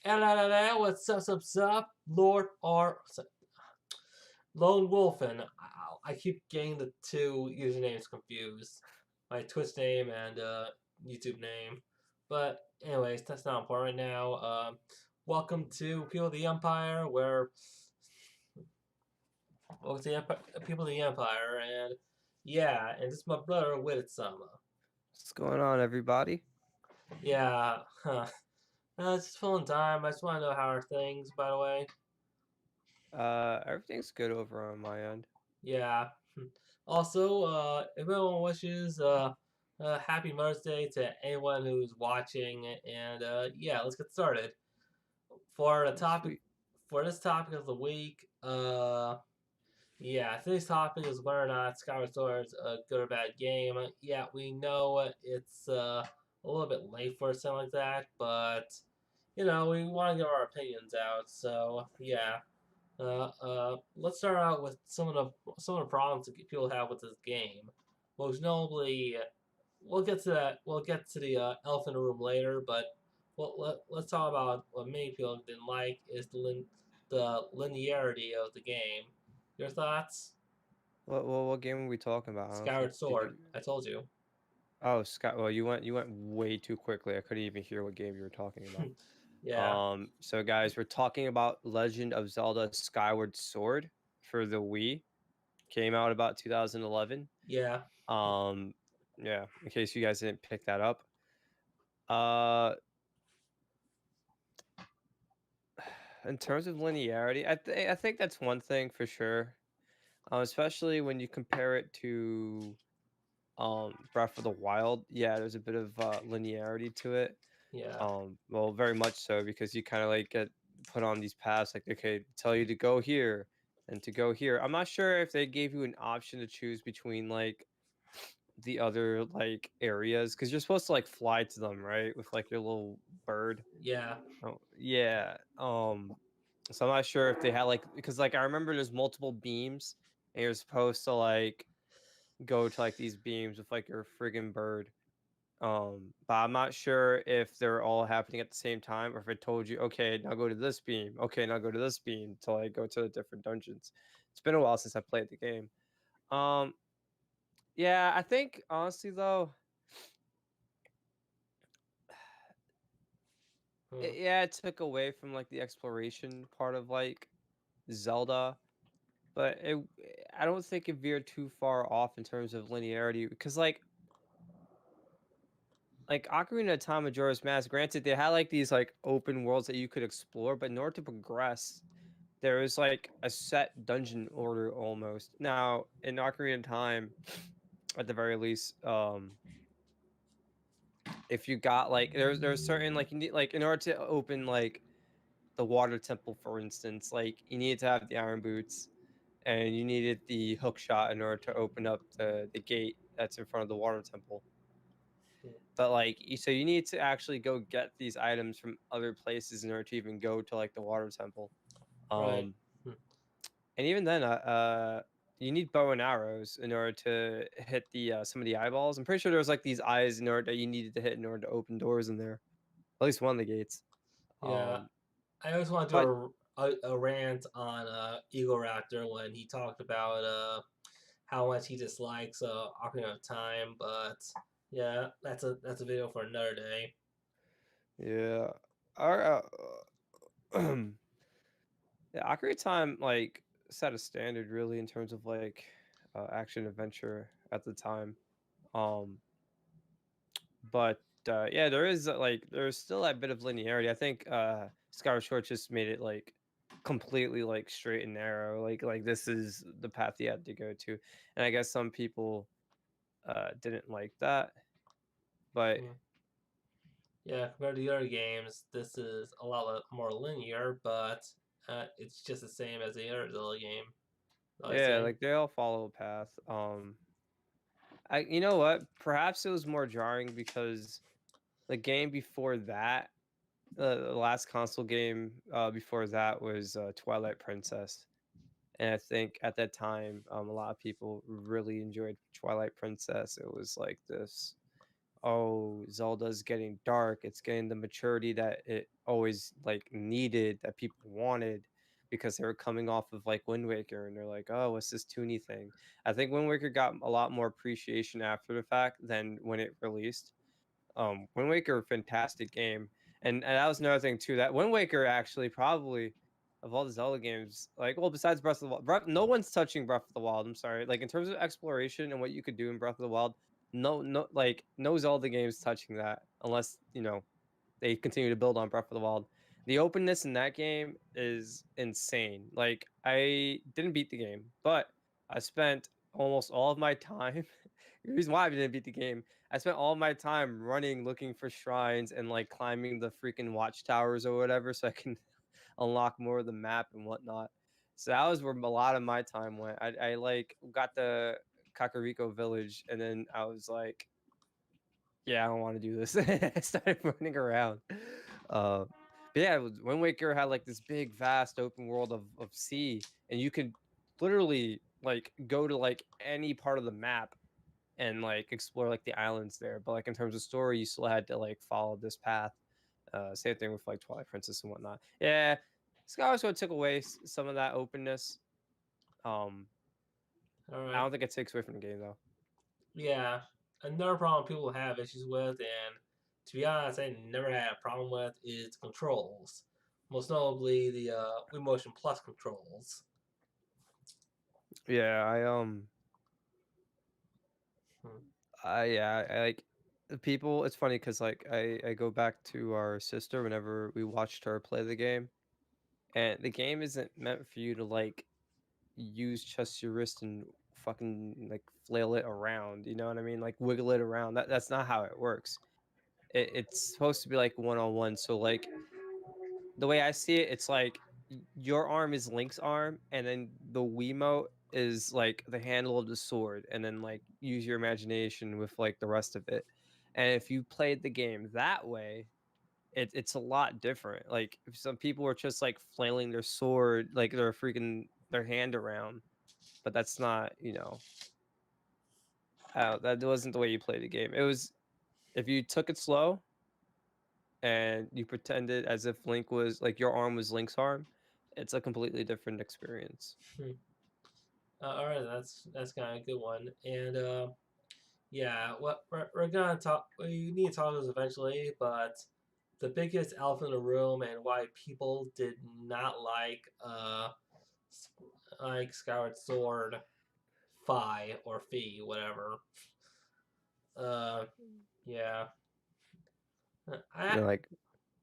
What's up, Lord R. Lone Wolfen. I keep getting the two usernames confused. My Twitch name and YouTube name. But anyways, that's not important right now. Welcome to People of the Empire, where welcome to the People of the Empire, and yeah, and this is my brother Widitsama. What's going on, everybody? Yeah, it's just fun time. I just want to know how are things, by the way. Everything's good over on my end. Yeah. Also, if anyone wishes, happy Mother's Day to anyone who's watching, and yeah, let's get started. For the topic, Sweet. for this topic of the week, yeah, today's topic is whether or not Skyward Sword is a good or bad game. Yeah, we know it's a little bit late for something like that, but we want to get our opinions out. So yeah, let's start out with some of the problems that people have with this game. Most notably, we'll get to that. We'll get to the elephant in the room later, but let's talk about what many people didn't like is the linearity of the game. Your thoughts? What game are we talking about? I don't think. Skyward Did Sword. you? I told you. Oh, Scott. Well, you went way too quickly. I couldn't even hear what game you were talking about. Yeah, So guys, we're talking about Legend of Zelda: Skyward Sword for the Wii. Came out about 2011. yeah, Um, yeah. In case you guys didn't pick that up. Uh, in terms of linearity, I think that's one thing for sure. Especially when you compare it to Breath of the Wild. Yeah, there's a bit of linearity to it. yeah. Well, very much so, because you kind of like get put on these paths, like, okay, tell you to go here and to go here. I'm not sure if they gave you an option to choose between like the other like areas, because you're supposed to like fly to them, right, with like your little bird. Yeah, Oh yeah. So I'm not sure if they had like, because like I remember there's multiple beams and you're supposed to like go to like these beams with like your friggin' bird. But I'm not sure if they're all happening at the same time, or if it told you, okay, now go to this beam. Okay, now go to this beam to like go to the different dungeons. It's been a while since I played the game. Um, yeah, I think honestly though, hmm, yeah, it took away from like the exploration part of like Zelda, but I don't think it veered too far off in terms of linearity, because like Ocarina of Time, Majora's Mask, granted, they had like these like open worlds that you could explore, but in order to progress, there was like a set dungeon order almost. Now, in Ocarina of Time, at the very least, if you got like there's certain like you need like in order to open like the water temple, for instance, like you needed to have the iron boots and you needed the hook shot in order to open up the gate that's in front of the water temple. hmm, But like so you need to actually go get these items from other places in order to even go to like the water temple. right. Um Hmm, and even then you need bow and arrows in order to hit the some of the eyeballs. I'm pretty sure there was like these eyes in order that you needed to hit in order to open doors in there. At least one of the gates. Yeah, Um I always want to but do a rant on Eagle Raptor when he talked about how much he dislikes Ocarina of Time, but yeah, that's a video for another day. yeah. Our yeah, Ocarina of Time like set a standard really in terms of like action adventure at the time. Um But, yeah, there is, like there's still that bit of linearity. I think, Skyward Sword just made it, like, completely, like, straight and narrow, like, this is the path you had to go to, and I guess some people, didn't like that, but Hmm. Yeah, compared to the other games, this is a lot more linear, but it's just the same as the other Zelda game. I yeah, think. like, they all follow a path. You know what? Perhaps it was more jarring because the game before that, the last console game, before that was, Twilight Princess. And I think at that time, a lot of people really enjoyed Twilight Princess. It was like this. oh, Zelda's getting dark. It's getting the maturity that it always like needed, that people wanted, because they were coming off of like Wind Waker, and they're like, oh, what's this toony thing? I think Wind Waker got a lot more appreciation after the fact than when it released. Wind Waker, fantastic game, and that was another thing too. That Wind Waker actually probably of all the Zelda games, like, well, besides Breath of the Wild, no one's touching Breath of the Wild. I'm sorry, like in terms of exploration and what you could do in Breath of the Wild, like no Zelda games touching that unless they continue to build on Breath of the Wild. The openness in that game is insane. Like, I didn't beat the game, but I spent almost all of my time. The reason why I didn't beat the game, I spent all my time running, looking for shrines, and like climbing the freaking watchtowers or whatever, so I can unlock more of the map and whatnot. So that was where a lot of my time went. I like got the Kakariko village, and then I was like, yeah, I don't want to do this. I started running around. Uh, but yeah, Wind Waker had like this big, vast open world of sea, and you could literally like go to like any part of the map and like explore like the islands there. But like in terms of story, you still had to like follow this path. Same thing with like Twilight Princess and whatnot. Yeah, Skyward Sword took away some of that openness. Um, All I right. don't think it takes away from the game though. Yeah, another problem people have issues with, and to be honest, I never had a problem with, is controls. Most notably, the Wii Motion Plus controls. Yeah, Hmm. I like the people. It's funny because like I go back to our sister whenever we watched her play the game, and the game isn't meant for you to like use just your wrist and fucking like flail it around. You know what I mean? Like wiggle it around. That's not how it works. It's supposed to be like one on one. So like the way I see it, it's like your arm is Link's arm, and then the Wiimote is like the handle of the sword, and then like use your imagination with like the rest of it. And if you played the game that way, it's a lot different. Like if some people were just like flailing their sword, like they're freaking their hand around, but that's not, that wasn't the way you played the game. It was if you took it slow and you pretended as if Link was like your arm was Link's arm, it's a completely different experience. Hmm. All right, that's kind of a good one. And yeah, what we're gonna talk. We need to talk about this eventually, but the biggest elephant in the room and why people did not like Skyward Sword Phi or Fee, whatever. Uh, yeah. I Like,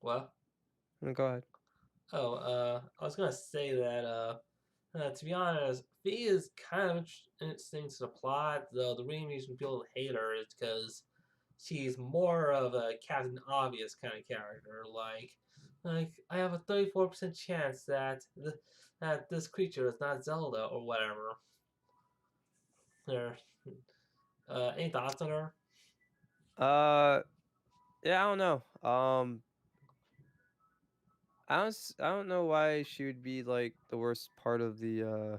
What? go ahead. Oh, I was gonna say that to be honest, Fee is kind of interesting to the plot. Though the reason people hate her is because she's more of a Captain Obvious kind of character. Like I have a 34% chance that this creature is not Zelda or whatever. There, any thoughts on her? Uh, yeah, I don't know. I don't know why she would be like the worst part of the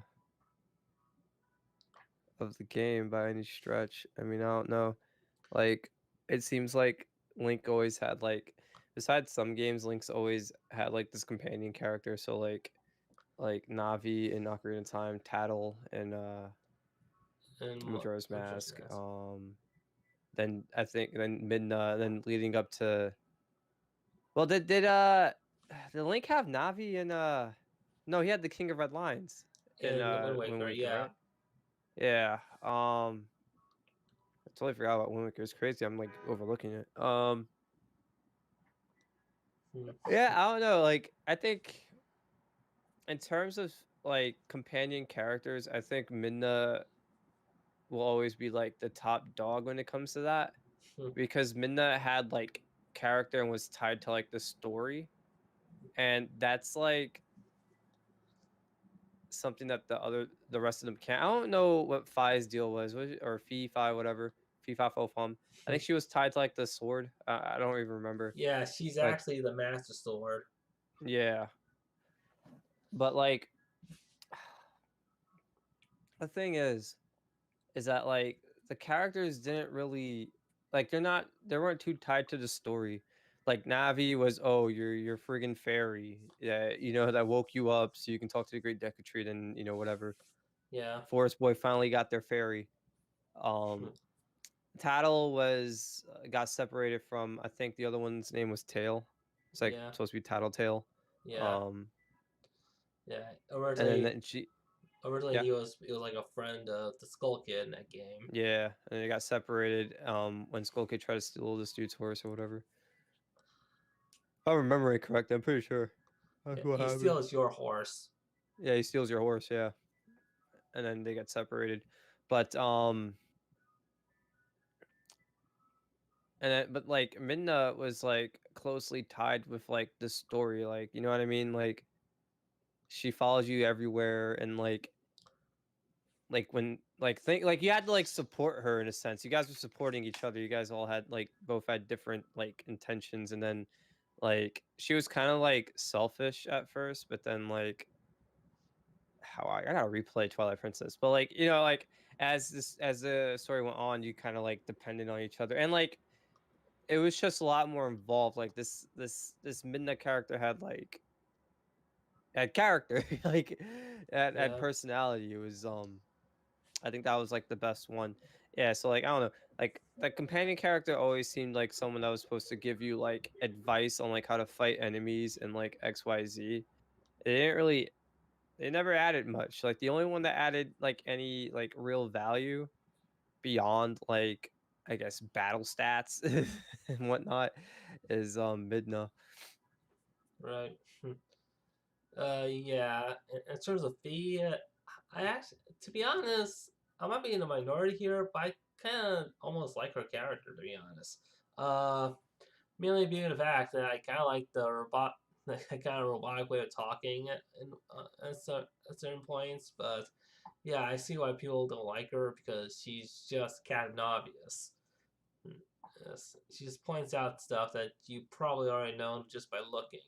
game by any stretch. I mean, I don't know. Like, it seems like Link always had like, besides some games, Link's always had like this companion character. So like Navi in Ocarina of Time, Tattle and And Majora's I'm just Mask. gonna Then I think then Midna, then leading up to, well, did Link have Navi in no, he had the King of Red Lines in in Wind Wind Waker, Waker, yeah. right? Yeah. I totally forgot about Wind Waker. It's crazy. I'm like overlooking it. Hmm. Yeah, I don't know. Like, I think in terms of like companion characters, I think Midna will always be like the top dog when it comes to that, Hmm. because Midna had like character and was tied to like the story, and that's like something that the rest of them can't. I don't know what Fi's deal was it, or Fi whatever, Fi Fo Fum. I think she was tied to like the sword. I don't even remember, Yeah, she's but actually the Master Sword. yeah. But like the thing is that like the characters didn't really. like they weren't too tied to the story. Like Navi was, oh, you're friggin' fairy, yeah, that woke you up so you can talk to the Great Decatreed and whatever. Yeah. Forest Boy finally got their fairy. Um, Tattle was got separated from, I think the other one's name was Tail. It's like Yeah. supposed to be Tattletale. Yeah. Um, Yeah. and then Originally, she, originally yeah, he was like a friend of the Skull Kid in that game. yeah, and they got separated. When Skull Kid tried to steal this dude's horse or whatever. If I remember it correctly, I'm pretty sure that's Yeah, what he happened. steals your horse. Yeah, he steals your horse. Yeah, and then they get separated. But but like Midna was like closely tied with like the story, like you know what I mean, like she follows you everywhere, and like when think like you had to like support her in a sense. You guys were supporting each other. You guys all had like both had different like intentions, and then like she was kind of like selfish at first, but then like how I gotta replay Twilight Princess, but like like as the story went on, you kind of like depended on each other, and like it was just a lot more involved. Like this Midna character had character, like had Yeah. personality. It was I think that was like the best one. Yeah, so like I don't know, like the companion character always seemed like someone that was supposed to give you like advice on like how to fight enemies and like XYZ. They didn't really they never added much. Like the only one that added like any like real value beyond like I guess battle stats and whatnot is Midna. Right. Yeah. In terms of fee, I actually, to be honest, I might be in the minority here, but I kind of almost like her character, to be honest. Uh, Mainly due to the fact that I kind of like the the kind of robotic way of talking at certain points. But yeah, I see why people don't like her because she's just kind of obvious. Yes, she just points out stuff that you probably already know just by looking.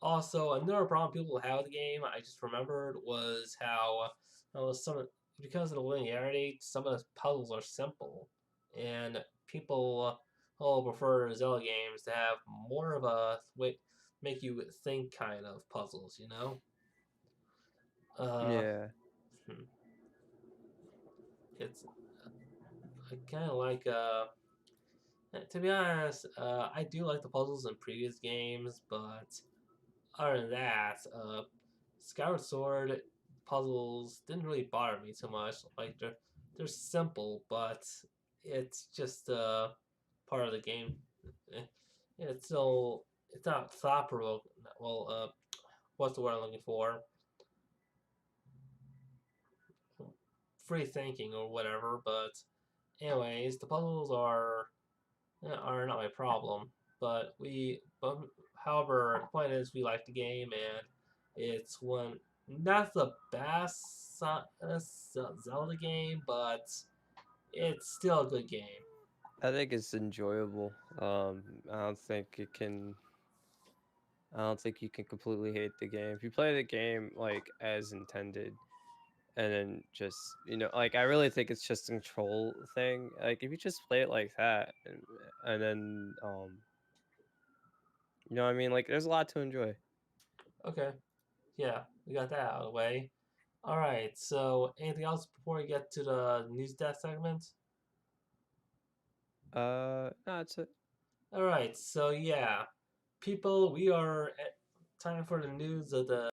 Also, another problem people have with the game, I just remembered, was how because of the linearity, some of the puzzles are simple, and people all prefer Zelda games to have more of a way make you think kind of puzzles. Uh, Yeah. hmm, it's I kind of like to be honest, I do like the puzzles in previous games, but other than that, Skyward Sword puzzles didn't really bother me too much. Like they're simple, but it's just part of the game. Eh, It's still it's not thought provoking. Well, what's the word I'm looking for? Free thinking or whatever. But anyways, the puzzles are not my problem. But however, the point is we like the game, and it's one not the best Zelda game, but it's still a good game. I think it's enjoyable. I don't think it can. I don't think you can completely hate the game. If you play the game like as intended, and then just like I really think it's just a control thing. Like if you just play it like that, and then what I mean, like there's a lot to enjoy. Okay, yeah, we got that out of the way. All right, so anything else before we get to the news death segment? No, it's it. All right, so yeah, people, we are at time for the news of the